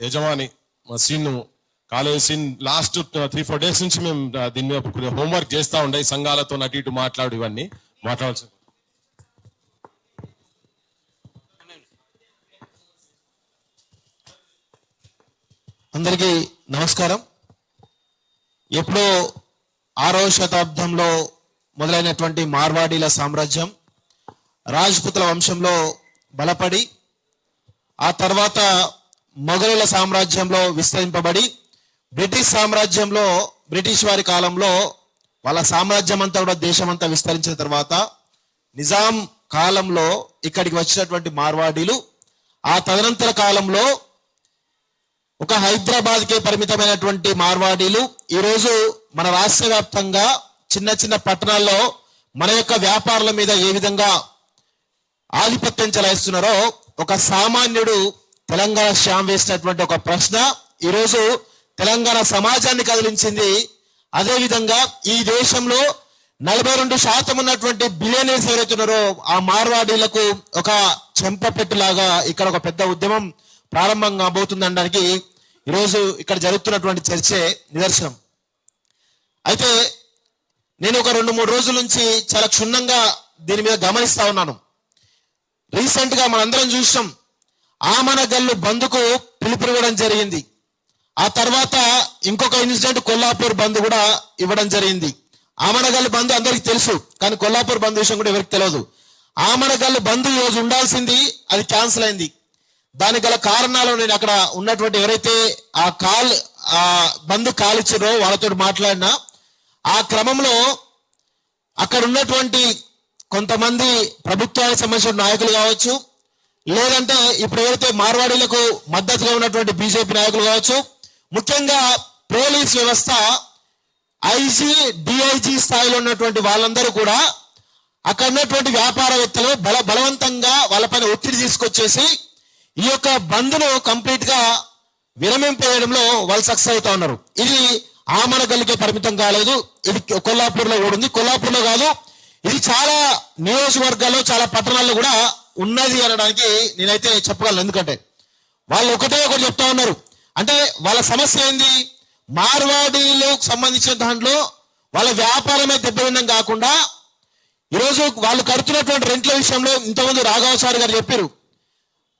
యజమాని మా scene college scene last 3-4 days నుంచి మేము దీని మీద హోంవర్క్ చేస్తూ ఉండే సంఘాలతో అటు ఇటు మాట్లాడు ఇవన్నీ మాట్లాడాల్సి. అందరికీ నమస్కారం. ఎప్పుడో 6వ శతాబ్దంలో మొదలైనటువంటి మార్వాడీల సామ్రాజ్యం రాజ్పుతుల వంశంలో బలపడి ఆ తర్వాత మొఘలుల సామ్రాజ్యంలో విస్తరింపబడి బ్రిటిష్ సామ్రాజ్యంలో బ్రిటిష్ వారి కాలంలో వాళ్ళ సామ్రాజ్యం అంతా కూడా దేశమంతా విస్తరించిన తర్వాత నిజాం కాలంలో ఇక్కడికి వచ్చినటువంటి మార్వాడీలు ఆ తదనంతర కాలంలో ఒక హైదరాబాద్కే పరిమితమైనటువంటి మార్వాడీలు ఈరోజు మన రాష్ట్ర వ్యాప్తంగా చిన్న చిన్న పట్టణాల్లో మన యొక్క వ్యాపారాల మీద ఏ విధంగా ఆధిపత్యం చెలాయిస్తున్నారో ఒక సామాన్యుడు తెలంగాణ శ్యామ్ వేసినటువంటి ఒక ప్రశ్న ఈరోజు తెలంగాణ సమాజాన్ని కదిలించింది. అదేవిధంగా ఈ దేశంలో 42% ఉన్నటువంటి బిలియనీర్స్ ఎవరైతున్నారో ఆ మార్వాడీలకు ఒక చెంపపెట్టులాగా ఇక్కడ ఒక పెద్ద ఉద్యమం ప్రారంభం కాబోతుందనడానికి ఈరోజు ఇక్కడ జరుగుతున్నటువంటి చర్చే నిదర్శనం. అయితే నేను ఒక 2-3 రోజుల నుంచి చాలా క్షుణ్ణంగా దీని మీద గమనిస్తా ఉన్నాను. రీసెంట్ గా మనందరం చూసాం, ఆమనగల్లు బంద్కు పిలుపునివ్వడం జరిగింది. ఆ తర్వాత ఇంకొక ఇన్సిడెంట్ కొల్లాపూర్ బంద్ కూడా ఇవ్వడం జరిగింది. ఆమనగల్లు బంద్ అందరికి తెలుసు, కానీ కొల్లాపూర్ బంద్ విషయం కూడా ఎవరికి తెలియదు. ఆమనగల్లు బంద్ ఈ రోజు ఉండాల్సింది, అది క్యాన్సిల్ అయింది. దానికి గల కారణాలు నేను అక్కడ ఉన్నటువంటి ఎవరైతే ఆ బంద్ కాలిచ్చారో వాళ్ళతో మాట్లాడినా ఆ క్రమంలో అక్కడ ఉన్నటువంటి కొంతమంది ప్రభుత్వానికి సంబంధించిన నాయకులు కావచ్చు, లేదంటే ఇప్పుడు ఎవరైతే మార్వాడీలకు మద్దతుగా ఉన్నటువంటి బీజేపీ నాయకులు కావచ్చు, ముఖ్యంగా పోలీస్ వ్యవస్థ ఐజీ డిఐజీ స్థాయిలో ఉన్నటువంటి వాళ్ళందరూ కూడా అక్కడ ఉన్నటువంటి వ్యాపారవేత్తలు బలవంతంగా వాళ్ళపైన ఒత్తిడి తీసుకొచ్చేసి ఈ యొక్క బంద్ను కంప్లీట్ గా విరమింపేయడంలో వాళ్ళు సక్సెస్ అవుతా ఉన్నారు. ఇది ఆమనగల్లికే పరిమితం కాలేదు, ఇది కొల్లాపూర్లో కూడా ఉంది. కొల్లాపూర్లో కాదు, ఇది చాలా నియోజకవర్గాల్లో చాలా పట్టణాల్లో కూడా ఉన్నది అనడానికి నేనైతే చెప్పగలను. ఎందుకంటే వాళ్ళు ఒకటే ఒకటి చెప్తా ఉన్నారు. అంటే వాళ్ళ సమస్య ఏంది, మార్వాడీలకు సంబంధించిన దాంట్లో వాళ్ళ వ్యాపారమే దెబ్బతిండం కాకుండా ఈరోజు వాళ్ళు కడుతున్నటువంటి రెంట్ల విషయంలో ఇంతకుముందు రాఘవచారి గారు చెప్పారు,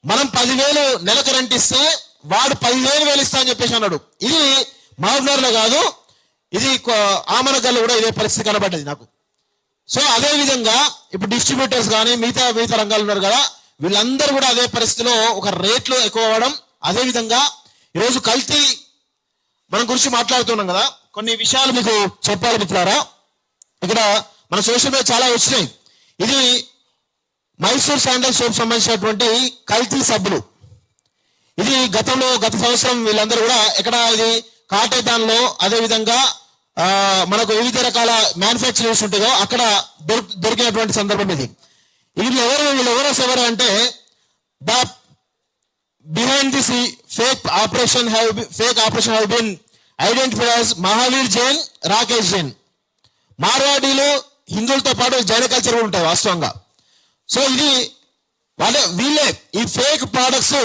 మనం 10,000 నెలకు రెంట్ ఇస్తే వాడు 15,000 ఇస్తా అని చెప్పేసి అన్నాడు. ఇది మహబూబ్నగర్లో కాదు, ఇది ఆమనగల్లో కూడా ఇదే పరిస్థితి కనబడ్డది నాకు. సో అదే విధంగా ఇప్పుడు డిస్ట్రిబ్యూటర్స్ కానీ మిగతా రంగాలు ఉన్నారు కదా, వీళ్ళందరూ కూడా అదే పరిస్థితిలో ఒక రేట్లు ఎక్కువ అవ్వడం. అదేవిధంగా ఈరోజు కల్తీ మనం గురించి మాట్లాడుతున్నాం కదా, కొన్ని విషయాలు మీకు చెప్పాలి మిత్రులారా. ఇక్కడ మన సోషల్ మీడియా చాలా వచ్చినాయి. ఇది మైసూర్ శాండల్ సోప్ సంబంధించినటువంటి కల్తీ సబ్బులు. ఇది గత సంవత్సరం వీళ్ళందరూ కూడా ఎక్కడ ఇది కాటేదాన్లో అదేవిధంగా మనకు వివిధ రకాల మ్యానుఫ్యాక్చరింగ్స్ ఉంటాయో అక్కడ దొరికినటువంటి సందర్భం ఇది. వీళ్ళు ఎవరు అంటే the behind this fake operation have been identified as Mahavir Jain, Rakesh Jain. మార్వాడీలు హిందువులతో పాటు జైన కల్చర్ కూడా ఉంటాయి వాస్తవంగా. సో ఇది వీళ్ళే ఈ ఫేక్ ప్రొడక్ట్స్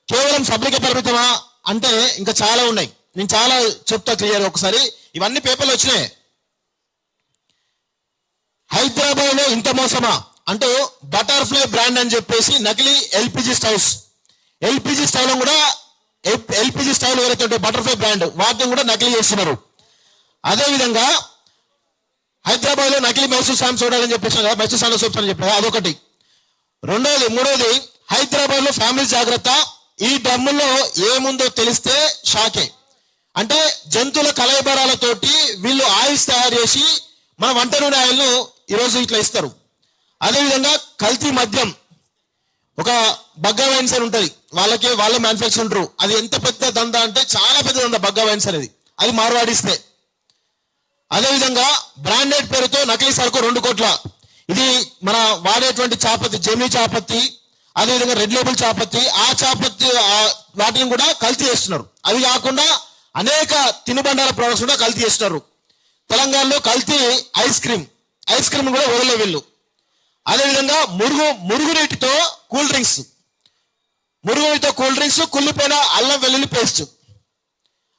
కేవలం సబ్లికే పరిమితమా అంటే ఇంకా చాలా ఉన్నాయి. నేను చాలా చెప్తా క్లియర్ ఒకసారి. ఇవన్నీ పేపర్లు వచ్చినాయి. హైదరాబాద్ లో ఇంత మోసమా అంటూ బటర్ఫ్లై బ్రాండ్ అని చెప్పేసి నకిలీ ఎల్పిజి స్టవ్ కూడా ఎల్పిజి స్టవ్ ఎవరైతే ఉంటే బటర్ఫ్లై బ్రాండ్ వాటిని కూడా నకిలీ చేస్తున్నారు. అదేవిధంగా హైదరాబాద్ లో నకిలీ మైసూర్ శాండ్ సోడా అని చెప్పేసి మైసూర్ శాండ్ సోప్స్ అని చెప్పారు, అదొకటి. మూడోది హైదరాబాద్ లో ఫ్యామిలీ జాగ్రత్త, ఈ డ్రమ్ముల్లో ఏముందో తెలిస్తే షాకే. అంటే జంతువుల కలయబరాలతోటి వీళ్ళు ఆయిల్స్ తయారు చేసి మన వంట నూనె ఆయిల్ను ఈరోజు ఇట్లా ఇస్తారు. అదేవిధంగా కల్తీ మద్యం, ఒక బగ్గా వైన్స్ అని ఉంటుంది, వాళ్ళ మ్యానుఫ్యాక్చర్ ఉంటారు. అది ఎంత పెద్ద దందా అంటే చాలా పెద్ద దందా బగ్గా వైన్స్ అనేది, అది మార్వాడిస్తే. అదేవిధంగా బ్రాండెడ్ పేరుతో నకిలీ సరుకు 2 కోట్ల. ఇది మన వాడేటువంటి చాపత్తి, జెమినీ చాపత్తి, అదేవిధంగా రెడ్ లేబుల్ చాపత్తి, ఆ చాపత్తి వాటిని కూడా కల్తీ చేస్తున్నారు. అవి కాకుండా అనేక తినుబండాల ప్రొడక్ట్స్ కూడా కల్తీ చేస్తున్నారు. తెలంగాణలో కల్తీ ఐస్ క్రీమ్ కూడా వదలే వీళ్ళు. అదేవిధంగా మురుగునీటితో కూల్ డ్రింక్స్, మురుగునీతో కూల్ డ్రింక్స్, కుళ్ళిపోయిన అల్లం వెల్లుల్లి పేస్ట్.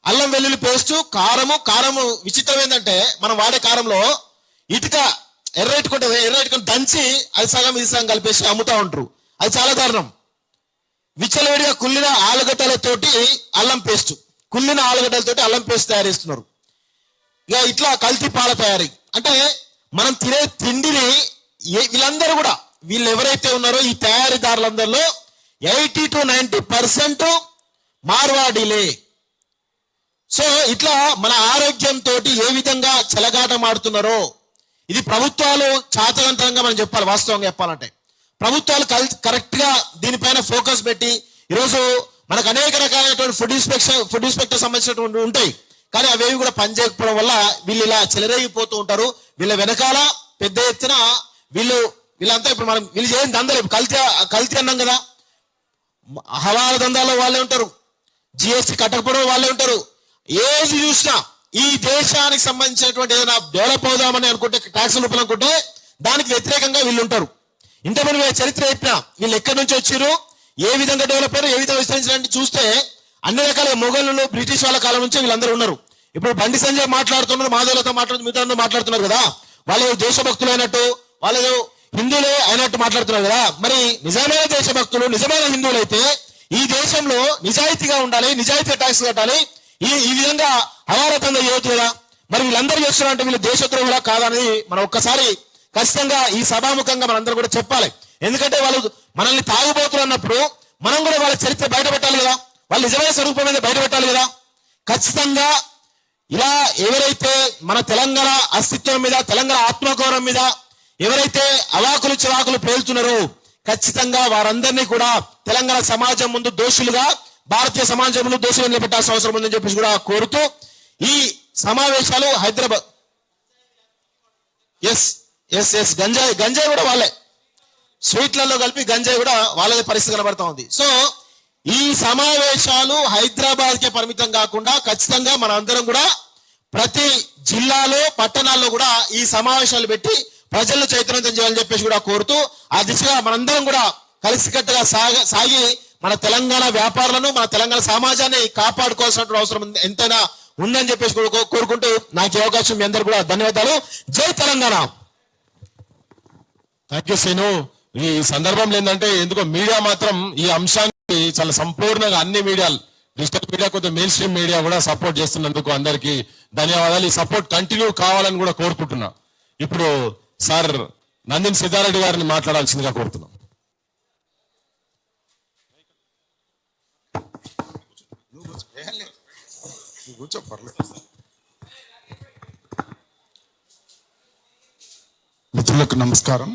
అల్లం వెల్లుల్లి పేస్ట్, కారము విచిత్రం ఏంటంటే మనం వాడే కారంలో ఇటుక ఎర్ర దంచి అది సగం ఇది సగం కలిపేసి అమ్ముతా ఉంటారు. అది చాలా దారుణం. విచ్చలవిడిగా కుళ్ళిన ఆలుగడ్డలతోటి అల్లం పేస్ట్, కుళ్ళిన ఆలుగడ్డలతోటి అల్లం పేస్ట్ తయారు చేస్తున్నారు. ఇక ఇట్లా కల్తీ పాల తయారీ. అంటే మనం తినే తిండిని వీళ్ళందరూ కూడా, వీళ్ళు ఎవరైతే ఉన్నారో ఈ తయారీదారులందరిలో 80 to 90% మార్వాడీలే. సో ఇట్లా మన ఆరోగ్యంతో ఏ విధంగా చెలగాటమాడుతున్నారో ఇది ప్రభుత్వాలు చాతవంతంగా మనం చెప్పాలి. వాస్తవంగా చెప్పాలంటే ప్రభుత్వాలు కరెక్ట్ గా దీనిపైన ఫోకస్ పెట్టి, ఈరోజు మనకు అనేక రకాలైనటువంటి ఫుడ్ ఇన్స్పెక్టర్ సంబంధించినటువంటి ఉంటాయి, కానీ అవేవి కూడా పనిచేయకపోవడం వల్ల వీళ్ళు ఇలా చెలరేగిపోతూ ఉంటారు. వీళ్ళ వెనకాల పెద్ద ఎత్తున వీళ్ళంతా ఇప్పుడు మనం వీళ్ళు చేయని దందాలు కల్తీ అన్నాం కదా, హవాల దందాలో వాళ్ళే ఉంటారు, జిఎస్టీ కట్టకపోవడం వాళ్ళే ఉంటారు. ఏది చూసినా ఈ దేశానికి సంబంధించినటువంటి ఏదైనా డెవలప్ అవుదామని అనుకుంటే, ట్యాక్స్ రూపంలో అనుకుంటే దానికి వ్యతిరేకంగా వీళ్ళు ఉంటారు. ఇంతమంది చరిత్ర చెప్పిన వీళ్ళు ఎక్కడి నుంచి వచ్చారు, ఏ విధంగా డెవలప్ అయ్యారు, ఏ విధంగా విస్తరించారంటే చూస్తే అన్ని రకాల మొఘలులు, బ్రిటిష్ వాళ్ళ కాలం నుంచి వీళ్ళందరూ ఉన్నారు. ఇప్పుడు బండి సంజయ్ మాట్లాడుతున్నారు, మాధవులతో మిగతా మాట్లాడుతున్నారు కదా, వాళ్ళు దేశభక్తులు అయినట్టు, వాళ్ళు హిందువులే అయినట్టు మాట్లాడుతున్నారు కదా. మరి నిజమైన దేశభక్తులు, నిజమైన హిందువులు అయితే ఈ దేశంలో నిజాయితీగా ఉండాలి, నిజాయితీగా ట్యాక్స్ కట్టాలి. ఈ విధంగా హవాలతంగా చేయొచ్చు కదా. మరి వీళ్ళందరూ చేస్తున్నారంటే వీళ్ళు దేశద్రోహులా కాదని మనం ఒక్కసారి ఖచ్చితంగా ఈ సభాముఖంగా మనందరూ కూడా చెప్పాలి. ఎందుకంటే వాళ్ళు మనల్ని తాగుబోతులు అన్నప్పుడు మనం కూడా వాళ్ళ చరిత్ర బయట పెట్టాలి కదా, వాళ్ళ నిజమైన స్వరూపం మీద బయట పెట్టాలి కదా. ఖచ్చితంగా ఇలా ఎవరైతే మన తెలంగాణ అస్తిత్వం మీద, తెలంగాణ ఆత్మగౌరవం మీద ఎవరైతే అవాకులు చివాకులు పేల్చున్నారో ఖచ్చితంగా వారందరినీ కూడా తెలంగాణ సమాజం ముందు దోషులుగా, భారతీయ సమాజం ముందు దోషులు నిలబెట్టాల్సిన అవసరం ఉందని చెప్పేసి కూడా కోరుతూ ఈ సమావేశాలు హైదరాబాద్ ఎస్ గంజాయి కూడా వాళ్ళే, స్వీట్లలో కలిపి గంజాయి కూడా వాళ్ళదే పరిస్థితి కనబడతా ఉంది. సో ఈ సమావేశాలు హైదరాబాద్ కే పరిమితం కాకుండా ఖచ్చితంగా మన అందరం కూడా ప్రతి జిల్లాలో, పట్టణాల్లో కూడా ఈ సమావేశాలు పెట్టి ప్రజలను చైతన్యం చేయాలని చెప్పేసి కూడా కోరుతూ ఆ దిశగా మనందరం కూడా కలిసికట్టుగా సాగి మన తెలంగాణ వ్యాపారులను, మన తెలంగాణ సమాజాన్ని కాపాడుకోవాల్సిన అవసరం ఎంతైనా ఉందని చెప్పేసి కోరుకుంటూ నాకు అవకాశం మీ అందరూ కూడా ధన్యవాదాలు. జై తెలంగాణ. Thank you Srinu. ఈ సందర్భంలో ఏంటంటే ఎందుకో మీడియా మాత్రం ఈ అంశాన్ని చాలా సంపూర్ణంగా అన్ని మీడియాలు, డిజిటల్ మీడియా, కొంత మెయిన్ స్ట్రీమ్ మీడియా కూడా సపోర్ట్ చేస్తున్నందుకు అందరికీ ధన్యవాదాలు. ఈ సపోర్ట్ కంటిన్యూ కావాలని కూడా కోరుకుంటున్నా. ఇప్పుడు సార్ నందిని సిద్ధారెడ్డి గారిని మాట్లాడాల్సిందిగా కోరుతున్నాం. మిత్రులకు నమస్కారం.